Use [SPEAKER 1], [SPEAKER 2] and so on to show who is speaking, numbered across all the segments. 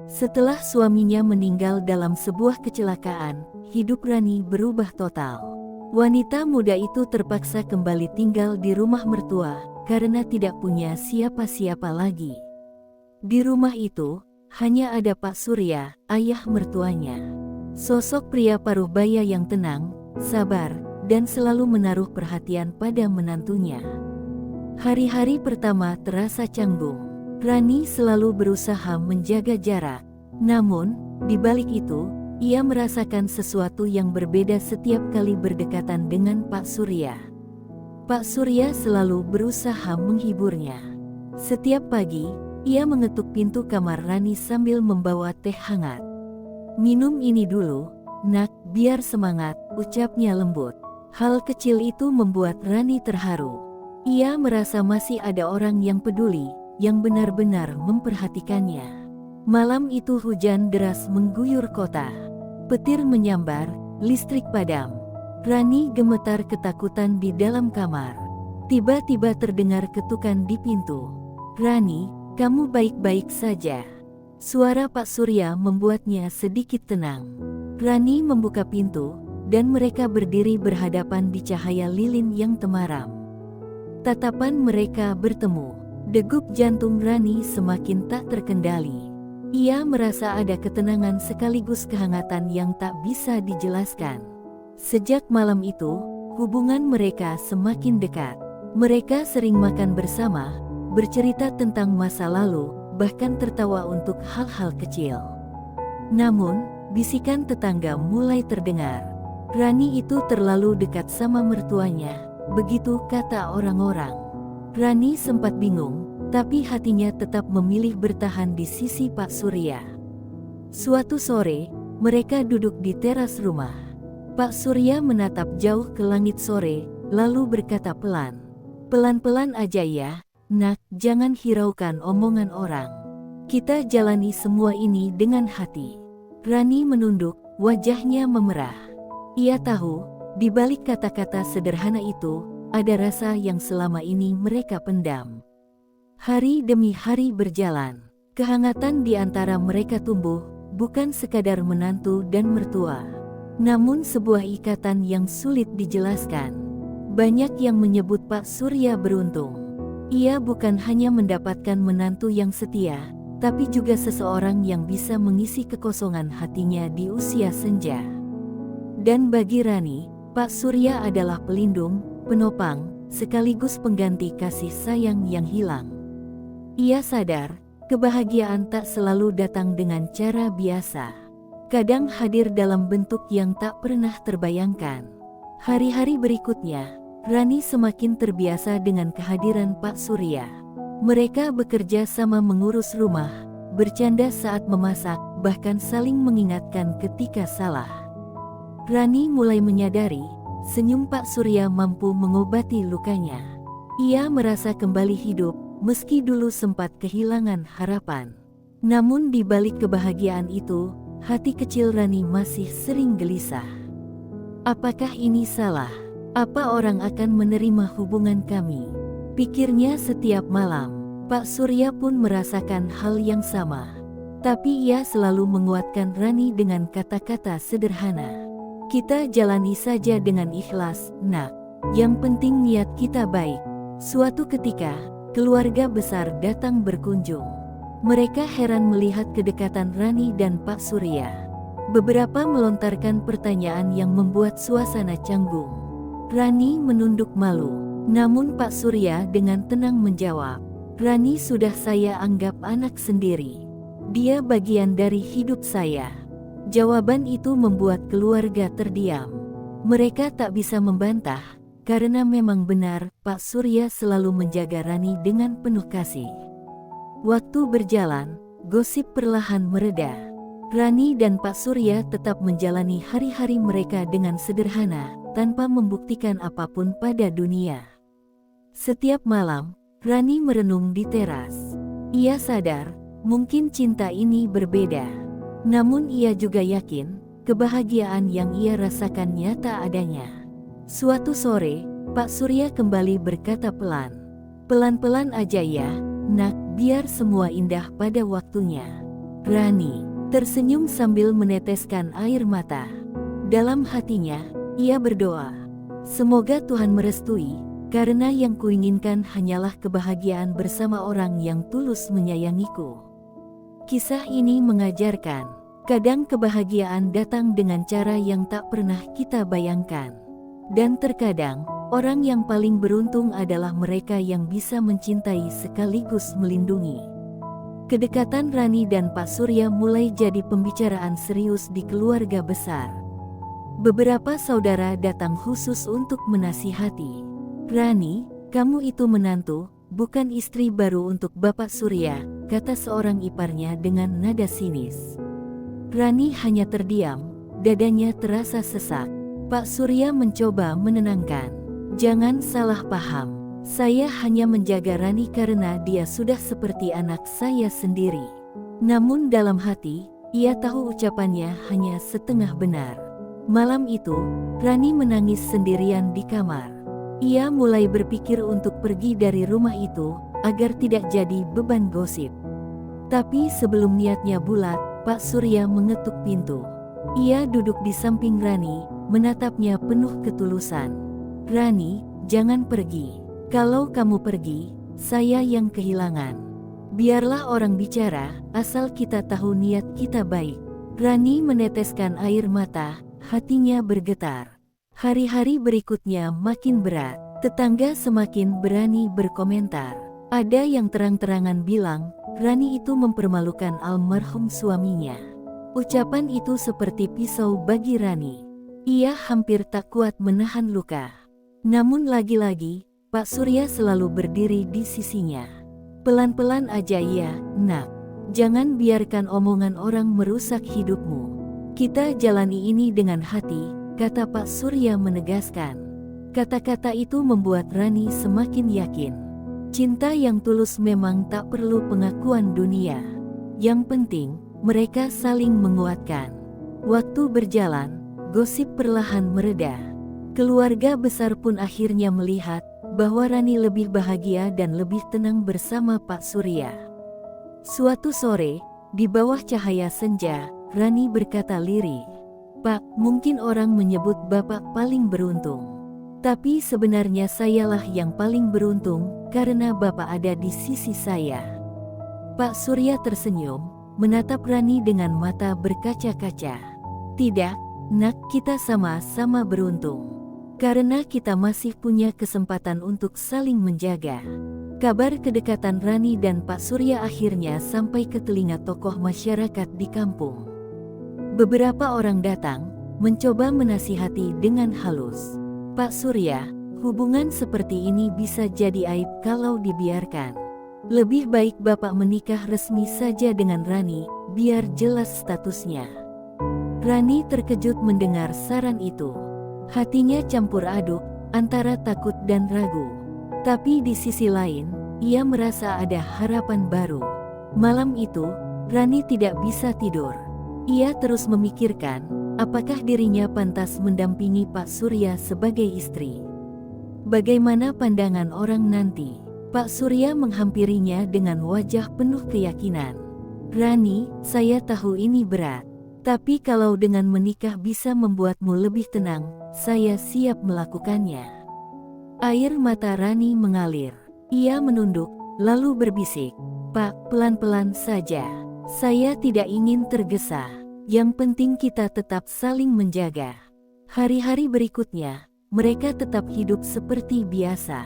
[SPEAKER 1] Setelah suaminya meninggal dalam sebuah kecelakaan, hidup Rani berubah total. Wanita muda itu terpaksa kembali tinggal di rumah mertua karena tidak punya siapa-siapa lagi. Di rumah itu, hanya ada Pak Surya, ayah mertuanya. Sosok pria paruh baya yang tenang, sabar, dan selalu menaruh perhatian pada menantunya. Hari-hari pertama terasa canggung. Rani selalu berusaha menjaga jarak. Namun, di balik itu, ia merasakan sesuatu yang berbeda setiap kali berdekatan dengan Pak Surya. Pak Surya selalu berusaha menghiburnya. Setiap pagi, ia mengetuk pintu kamar Rani sambil membawa teh hangat. "Minum ini dulu, nak, biar semangat," ucapnya lembut. Hal kecil itu membuat Rani terharu. Ia merasa masih ada orang yang peduli, yang benar-benar memperhatikannya. Malam itu hujan deras mengguyur kota. Petir menyambar, listrik padam. Rani gemetar ketakutan di dalam kamar. Tiba-tiba terdengar ketukan di pintu. "Rani, kamu baik-baik saja?" Suara Pak Surya membuatnya sedikit tenang. Rani membuka pintu, dan mereka berdiri berhadapan di cahaya lilin yang temaram. Tatapan mereka bertemu. Degup jantung Rani semakin tak terkendali. Ia merasa ada ketenangan sekaligus kehangatan yang tak bisa dijelaskan. Sejak malam itu, hubungan mereka semakin dekat. Mereka sering makan bersama, bercerita tentang masa lalu, bahkan tertawa untuk hal-hal kecil. Namun, bisikan tetangga mulai terdengar. Rani itu terlalu dekat sama mertuanya, begitu kata orang-orang. Rani sempat bingung, tapi hatinya tetap memilih bertahan di sisi Pak Surya. Suatu sore, mereka duduk di teras rumah. Pak Surya menatap jauh ke langit sore, lalu berkata pelan, "Pelan-pelan aja ya, nak, jangan hiraukan omongan orang. Kita jalani semua ini dengan hati." Rani menunduk, wajahnya memerah. Ia tahu, di balik kata-kata sederhana itu, ada rasa yang selama ini mereka pendam. Hari demi hari berjalan. Kehangatan di antara mereka tumbuh, bukan sekadar menantu dan mertua, namun sebuah ikatan yang sulit dijelaskan. Banyak yang menyebut Pak Surya beruntung. Ia bukan hanya mendapatkan menantu yang setia, tapi juga seseorang yang bisa mengisi kekosongan hatinya di usia senja. Dan bagi Rani, Pak Surya adalah pelindung, penopang, sekaligus pengganti kasih sayang yang hilang. Ia sadar, kebahagiaan tak selalu datang dengan cara biasa. Kadang hadir dalam bentuk yang tak pernah terbayangkan. Hari-hari berikutnya, Rani semakin terbiasa dengan kehadiran Pak Surya. Mereka bekerja sama mengurus rumah, bercanda saat memasak, bahkan saling mengingatkan ketika salah. Rani mulai menyadari, senyum Pak Surya mampu mengobati lukanya. Ia merasa kembali hidup, meski dulu sempat kehilangan harapan. Namun di balik kebahagiaan itu, hati kecil Rani masih sering gelisah. Apakah ini salah? Apa orang akan menerima hubungan kami? Pikirnya setiap malam. Pak Surya pun merasakan hal yang sama. Tapi ia selalu menguatkan Rani dengan kata-kata sederhana. "Kita jalani saja dengan ikhlas, nak. Yang penting niat kita baik." Suatu ketika, keluarga besar datang berkunjung. Mereka heran melihat kedekatan Rani dan Pak Surya. Beberapa melontarkan pertanyaan yang membuat suasana canggung. Rani menunduk malu, namun Pak Surya dengan tenang menjawab, "Rani sudah saya anggap anak sendiri. Dia bagian dari hidup saya." Jawaban itu membuat keluarga terdiam. Mereka tak bisa membantah, karena memang benar, Pak Surya selalu menjaga Rani dengan penuh kasih. Waktu berjalan, gosip perlahan mereda. Rani dan Pak Surya tetap menjalani hari-hari mereka dengan sederhana, tanpa membuktikan apapun pada dunia. Setiap malam, Rani merenung di teras. Ia sadar, mungkin cinta ini berbeda. Namun ia juga yakin, kebahagiaan yang ia rasakan nyata adanya. Suatu sore, Pak Surya kembali berkata pelan, "Pelan-pelan aja ya, nak, biar semua indah pada waktunya." Rani tersenyum sambil meneteskan air mata. Dalam hatinya, ia berdoa, "Semoga Tuhan merestui, karena yang kuinginkan hanyalah kebahagiaan bersama orang yang tulus menyayangiku." Kisah ini mengajarkan, kadang kebahagiaan datang dengan cara yang tak pernah kita bayangkan. Dan terkadang, orang yang paling beruntung adalah mereka yang bisa mencintai sekaligus melindungi. Kedekatan Rani dan Pak Surya mulai jadi pembicaraan serius di keluarga besar. Beberapa saudara datang khusus untuk menasihati. "Rani, kamu itu menantu, bukan istri baru untuk Bapak Surya," kata seorang iparnya dengan nada sinis. Rani hanya terdiam, dadanya terasa sesak. Pak Surya mencoba menenangkan. "Jangan salah paham. Saya hanya menjaga Rani karena dia sudah seperti anak saya sendiri." Namun dalam hati, ia tahu ucapannya hanya setengah benar. Malam itu, Rani menangis sendirian di kamar. Ia mulai berpikir untuk pergi dari rumah itu, agar tidak jadi beban gosip. Tapi sebelum niatnya bulat, Pak Surya mengetuk pintu. Ia duduk di samping Rani, menatapnya penuh ketulusan. "Rani, jangan pergi. Kalau kamu pergi, saya yang kehilangan. Biarlah orang bicara, asal kita tahu niat kita baik." Rani meneteskan air mata, hatinya bergetar. Hari-hari berikutnya makin berat. Tetangga semakin berani berkomentar. Ada yang terang-terangan bilang, Rani itu mempermalukan almarhum suaminya. Ucapan itu seperti pisau bagi Rani. Ia hampir tak kuat menahan luka. Namun lagi-lagi, Pak Surya selalu berdiri di sisinya. "Pelan-pelan aja ya, Nak. Jangan biarkan omongan orang merusak hidupmu. Kita jalani ini dengan hati," kata Pak Surya menegaskan. Kata-kata itu membuat Rani semakin yakin. Cinta yang tulus memang tak perlu pengakuan dunia. Yang penting, mereka saling menguatkan. Waktu berjalan, gosip perlahan mereda. Keluarga besar pun akhirnya melihat bahwa Rani lebih bahagia dan lebih tenang bersama Pak Surya. Suatu sore, di bawah cahaya senja, Rani berkata lirih, "Pak, mungkin orang menyebut Bapak paling beruntung. Tapi sebenarnya sayalah yang paling beruntung, karena Bapak ada di sisi saya." Pak Surya tersenyum, menatap Rani dengan mata berkaca-kaca. "Tidak, Nak, kita sama-sama beruntung. Karena kita masih punya kesempatan untuk saling menjaga." Kabar kedekatan Rani dan Pak Surya akhirnya sampai ke telinga tokoh masyarakat di kampung. Beberapa orang datang, mencoba menasihati dengan halus. "Pak Surya, hubungan seperti ini bisa jadi aib kalau dibiarkan. Lebih baik Bapak menikah resmi saja dengan Rani, biar jelas statusnya." Rani terkejut mendengar saran itu. Hatinya campur aduk, antara takut dan ragu. Tapi di sisi lain, ia merasa ada harapan baru. Malam itu, Rani tidak bisa tidur. Ia terus memikirkan, apakah dirinya pantas mendampingi Pak Surya sebagai istri. Bagaimana pandangan orang nanti? Pak Surya menghampirinya dengan wajah penuh keyakinan. "Rani, saya tahu ini berat. Tapi kalau dengan menikah bisa membuatmu lebih tenang, saya siap melakukannya." Air mata Rani mengalir. Ia menunduk, lalu berbisik, "Pak, pelan-pelan saja. Saya tidak ingin tergesa. Yang penting kita tetap saling menjaga." Hari-hari berikutnya, mereka tetap hidup seperti biasa.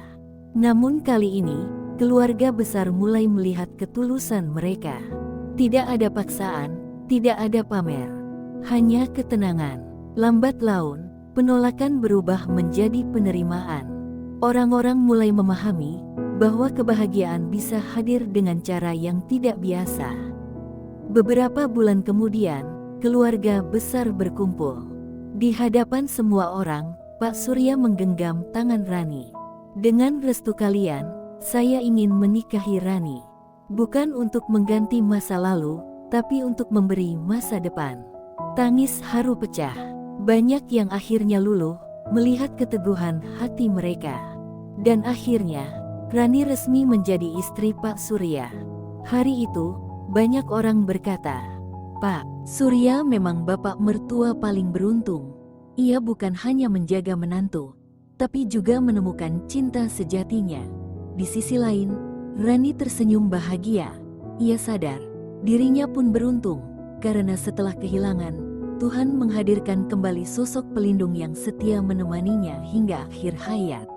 [SPEAKER 1] Namun kali ini, keluarga besar mulai melihat ketulusan mereka. Tidak ada paksaan, tidak ada pamer. Hanya ketenangan. Lambat laun, penolakan berubah menjadi penerimaan. Orang-orang mulai memahami bahwa kebahagiaan bisa hadir dengan cara yang tidak biasa. Beberapa bulan kemudian, keluarga besar berkumpul. Di hadapan semua orang, Pak Surya menggenggam tangan Rani. "Dengan restu kalian, saya ingin menikahi Rani. Bukan untuk mengganti masa lalu, tapi untuk memberi masa depan." Tangis haru pecah. Banyak yang akhirnya luluh melihat keteguhan hati mereka. Dan akhirnya, Rani resmi menjadi istri Pak Surya. Hari itu, Banyak orang berkata, "Pak Surya memang bapak mertua paling beruntung. Ia bukan hanya menjaga menantu, tapi juga menemukan cinta sejatinya." Di sisi lain, Rani tersenyum bahagia. Ia sadar, dirinya pun beruntung, karena setelah kehilangan, Tuhan menghadirkan kembali sosok pelindung yang setia menemaninya hingga akhir hayat.